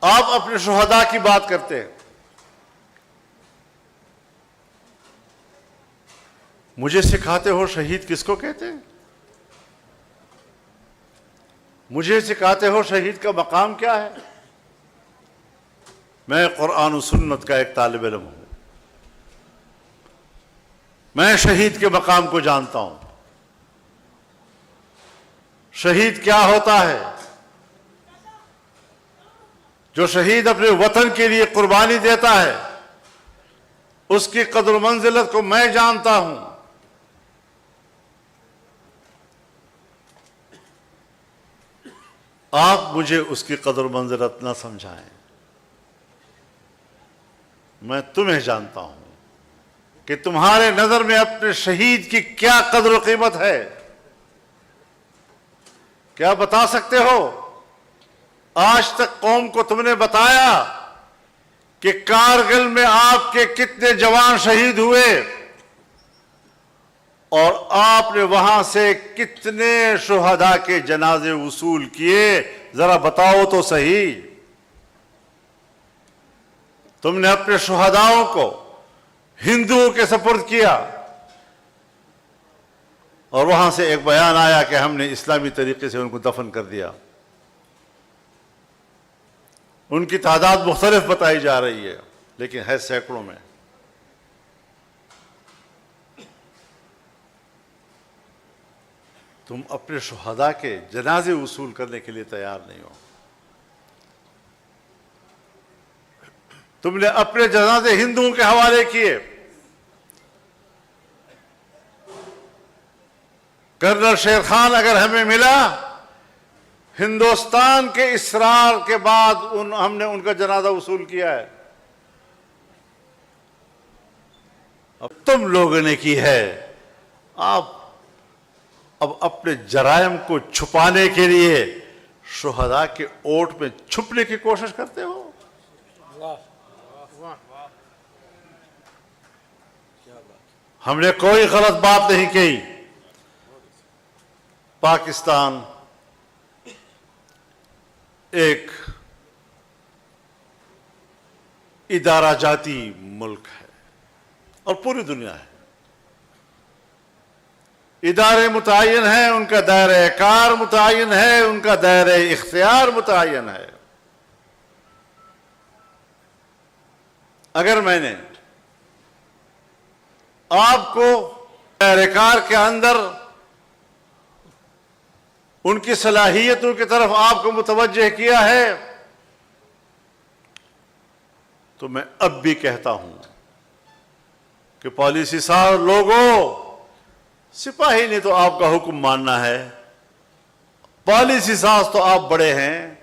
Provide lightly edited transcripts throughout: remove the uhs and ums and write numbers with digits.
آپ اپنے شہداء کی بات کرتے ہیں، مجھے سکھاتے ہو شہید کس کو کہتے ہیں؟ مجھے سکھاتے ہو شہید کا مقام کیا ہے؟ میں قرآن و سنت کا ایک طالب علم ہوں، میں شہید کے مقام کو جانتا ہوں۔ شہید کیا ہوتا ہے؟ جو شہید اپنے وطن کے لیے قربانی دیتا ہے، اس کی قدر و منزلت کو میں جانتا ہوں۔ آپ مجھے اس کی قدر و منزلت نہ سمجھائیں، میں تمہیں جانتا ہوں کہ تمہارے نظر میں اپنے شہید کی کیا قدر و قیمت ہے۔ کیا بتا سکتے ہو آج تک قوم کو تم نے بتایا کہ کارگل میں آپ کے کتنے جوان شہید ہوئے اور آپ نے وہاں سے کتنے شہداء کے جنازے وصول کیے؟ ذرا بتاؤ تو صحیح۔ تم نے اپنے شہداؤں کو ہندوؤں کے سپرد کیا اور وہاں سے ایک بیان آیا کہ ہم نے اسلامی طریقے سے ان کو دفن کر دیا۔ ان کی تعداد مختلف بتائی جا رہی ہے، لیکن ہے سینکڑوں میں۔ تم اپنے شہداء کے جنازے وصول کرنے کے لیے تیار نہیں ہو۔ تم نے اپنے جنازے ہندوؤں کے حوالے کیے۔ کرنل شیر خان اگر ہمیں ملا، ہندوستان کے اصرار کے بعد ہم نے ان کا جنازہ وصول کیا ہے۔ اب تم لوگوں نے کی ہے، آپ اب اپنے جرائم کو چھپانے کے لیے شہداء کے اوٹ میں چھپنے کی کوشش کرتے ہو۔ ہم نے کوئی غلط بات نہیں کی۔ پاکستان ایک ادارہ جاتی ملک ہے اور پوری دنیا ہے۔ ادارے متعین ہیں، ان کا دائرہ کار متعین ہے، ان کا دائرہ اختیار متعین ہے۔ اگر میں نے آپ کو دائرہ کار کے اندر ان کی صلاحیتوں کی طرف آپ کو متوجہ کیا ہے، تو میں اب بھی کہتا ہوں کہ پالیسی ساز لوگوں، سپاہی نے تو آپ کا حکم ماننا ہے، پالیسی ساز تو آپ بڑے ہیں۔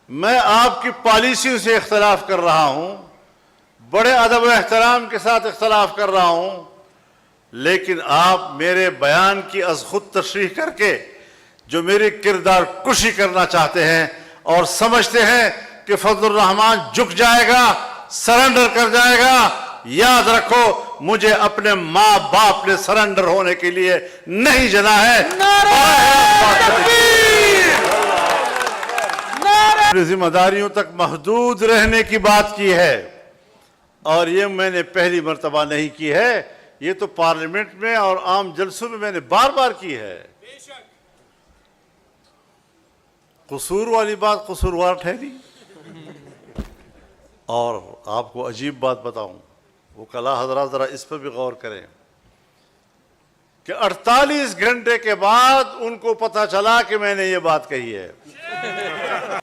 میں آپ کی پالیسیوں سے اختلاف کر رہا ہوں، بڑے ادب و احترام کے ساتھ اختلاف کر رہا ہوں، لیکن آپ میرے بیان کی از خود تشریح کر کے جو میری کردار کشی کرنا چاہتے ہیں اور سمجھتے ہیں کہ فضل الرحمان جھک جائے گا، سرنڈر کر جائے گا، یاد رکھو مجھے اپنے ماں باپ نے سرنڈر ہونے کے لیے نہیں جنا ہے۔ اپنی ذمہ داریوں تک محدود رہنے کی بات کی ہے، اور یہ میں نے پہلی مرتبہ نہیں کی ہے، یہ تو پارلیمنٹ میں اور عام جلسوں میں میں نے بار بار کی ہے۔ قصور والی بات قصوروار ٹھہری۔ اور آپ کو عجیب بات بتاؤں، وہ کلا حضرات ذرا اس پر بھی غور کریں کہ 48 گھنٹے کے بعد ان کو پتہ چلا کہ میں نے یہ بات کہی ہے،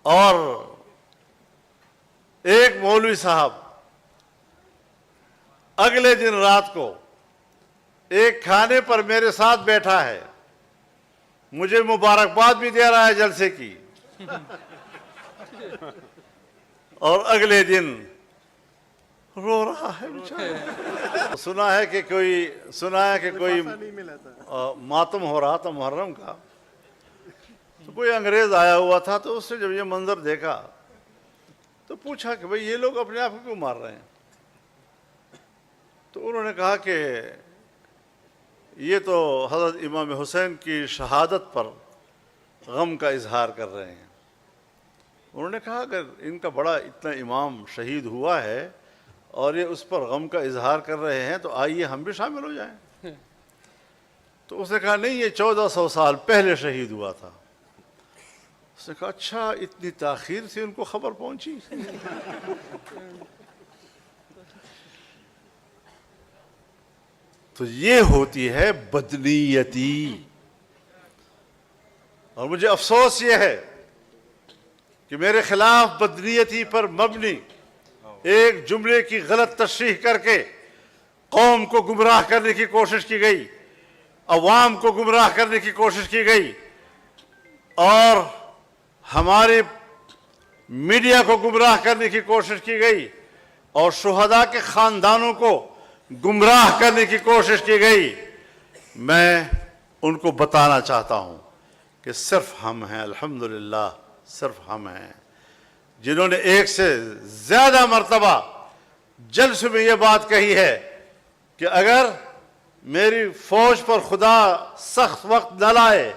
اور ایک مولوی صاحب اگلے دن رات کو ایک کھانے پر میرے ساتھ بیٹھا ہے، مجھے مبارکباد بھی دے رہا ہے جلسے کی، اور اگلے دن رو رہا ہے بیچارہ۔ سنا ہے کہ کوئی ماتم ہو رہا تھا محرم کا، تو کوئی انگریز آیا ہوا تھا، تو اس نے جب یہ منظر دیکھا تو پوچھا کہ بھئی یہ لوگ اپنے آپ کو کیوں مار رہے ہیں؟ تو انہوں نے کہا کہ یہ تو حضرت امام حسین کی شہادت پر غم کا اظہار کر رہے ہیں۔ انہوں نے کہا اگر ان کا بڑا اتنا امام شہید ہوا ہے اور یہ اس پر غم کا اظہار کر رہے ہیں تو آئیے ہم بھی شامل ہو جائیں. تو اس نے کہا نہیں، یہ 1400 سال پہلے شہید ہوا تھا. اس نے کہا اچھا، اتنی تاخیر سے ان کو خبر پہنچی. تو یہ ہوتی ہے بدنیتی. اور مجھے افسوس یہ ہے کہ میرے خلاف بدنیتی پر مبنی ایک جملے کی غلط تشریح کر کے قوم کو گمراہ کرنے کی کوشش کی گئی، عوام کو گمراہ کرنے کی کوشش کی گئی، اور ہمارے میڈیا کو گمراہ کرنے کی کوشش کی گئی، اور شہداء کے خاندانوں کو گمراہ کرنے کی کوشش کی گئی. میں ان کو بتانا چاہتا ہوں کہ صرف ہم ہیں، الحمدللہ صرف ہم ہیں جنہوں نے ایک سے زیادہ مرتبہ جلسے میں یہ بات کہی ہے کہ اگر میری فوج پر خدا سخت وقت نہ لائے،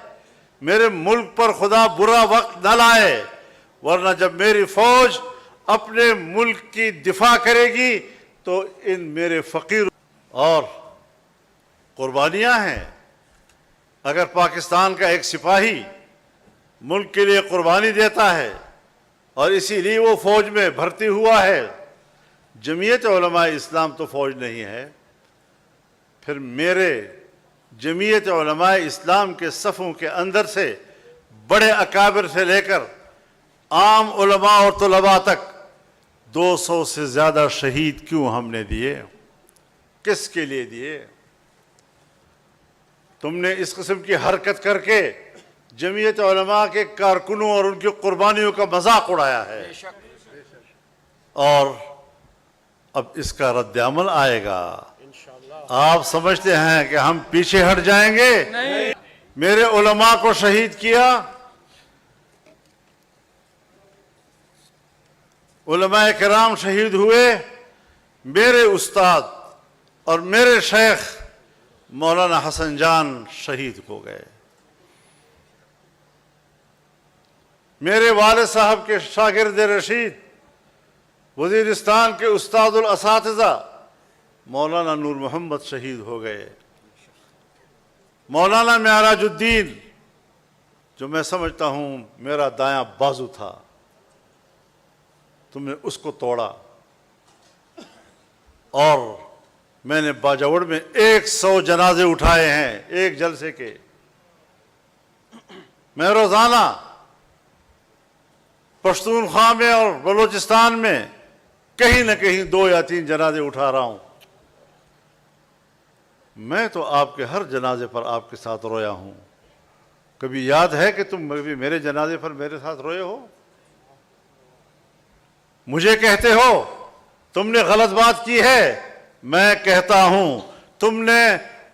میرے ملک پر خدا برا وقت نہ لائے، ورنہ جب میری فوج اپنے ملک کی دفاع کرے گی تو ان میرے فقیر اور قربانیاں ہیں. اگر پاکستان کا ایک سپاہی ملک کے لیے قربانی دیتا ہے اور اسی لیے وہ فوج میں بھرتی ہوا ہے، جمعیت علماء اسلام تو فوج نہیں ہے، پھر میرے جمعیت علماء اسلام کے صفوں کے اندر سے بڑے اکابر سے لے کر عام علماء اور طلباء تک 200 سے زیادہ شہید کیوں ہم نے دیے؟ کس کے لیے دیے؟ تم نے اس قسم کی حرکت کر کے جمعیت علماء کے کارکنوں اور ان کی قربانیوں کا مذاق اڑایا ہے، اور اب اس کا رد عمل آئے گا. آپ سمجھتے ہیں کہ ہم پیچھے ہٹ جائیں گے؟ میرے علماء کو شہید کیا، علماء کرام شہید ہوئے، میرے استاد اور میرے شیخ مولانا حسن جان شہید ہو گئے، میرے والد صاحب کے شاگرد رشید وزیرستان کے استاد الاساتذہ مولانا نور محمد شہید ہو گئے، مولانا معراج الدین جو میں سمجھتا ہوں میرا دایاں بازو تھا، تم نے اس کو توڑا، اور میں نے باجوڑ میں 100 جنازے اٹھائے ہیں ایک جلسے کے. میں روزانہ پشتونخوا میں اور بلوچستان میں کہیں نہ کہیں 2 یا 3 جنازے اٹھا رہا ہوں. میں تو آپ کے ہر جنازے پر آپ کے ساتھ رویا ہوں. کبھی یاد ہے کہ تم کبھی میرے جنازے پر میرے ساتھ روئے ہو؟ مجھے کہتے ہو تم نے غلط بات کی ہے، میں کہتا ہوں تم نے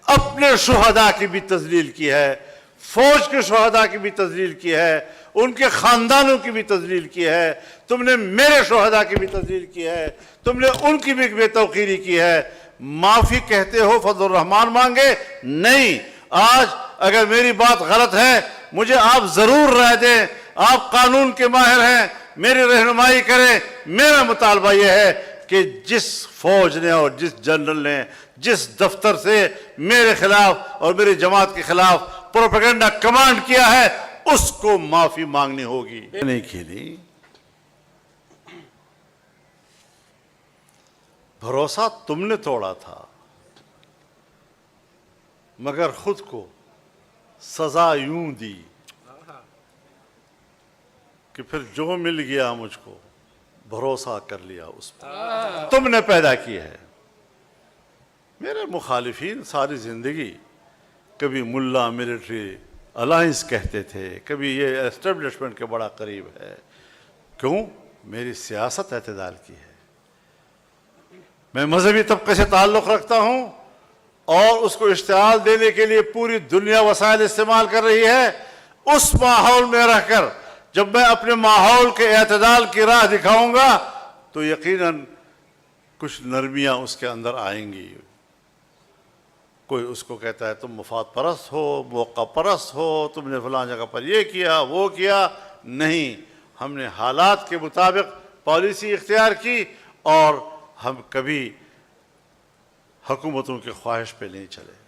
اپنے شہداء کی بھی تذلیل کی ہے، فوج کے شہداء کی بھی تذلیل کی ہے، ان کے خاندانوں کی بھی تذلیل کی ہے، تم نے میرے شہداء کی بھی تذلیل کی ہے، تم نے ان کی بھی بے توقیری کی ہے. معافی کہتے ہو فضل الرحمان مانگے؟ نہیں. آج اگر میری بات غلط ہے مجھے آپ ضرور رائے دیں، آپ قانون کے ماہر ہیں، میری رہنمائی کریں. میرا مطالبہ یہ ہے کہ جس فوج نے اور جس جنرل نے جس دفتر سے میرے خلاف اور میری جماعت کے خلاف پروپیگنڈا کمانڈ کیا ہے اس کو معافی مانگنی ہوگی. نہیں کھیلی. بھروسہ تم نے توڑا تھا، مگر خود کو سزا یوں دی کہ پھر جو مل گیا مجھ کو بھروسہ کر لیا اس پر. تم نے پیدا کی ہے. میرے مخالفین ساری زندگی کبھی ملا ملٹری الائنس کہتے تھے، کبھی یہ اسٹیبلشمنٹ کے بڑا قریب ہے. کیوں؟ میری سیاست اعتدال کی ہے. میں مذہبی طبقے سے تعلق رکھتا ہوں اور اس کو اشتعال دینے کے لیے پوری دنیا وسائل استعمال کر رہی ہے. اس ماحول میں رہ کر جب میں اپنے ماحول کے اعتدال کی راہ دکھاؤں گا تو یقیناً کچھ نرمیاں اس کے اندر آئیں گی. کوئی اس کو کہتا ہے تم مفاد پرست ہو، موقع پرست ہو، تم نے فلاں جگہ پر یہ کیا وہ کیا. نہیں، ہم نے حالات کے مطابق پالیسی اختیار کی اور ہم کبھی حکومتوں کی خواہش پہ نہیں چلے.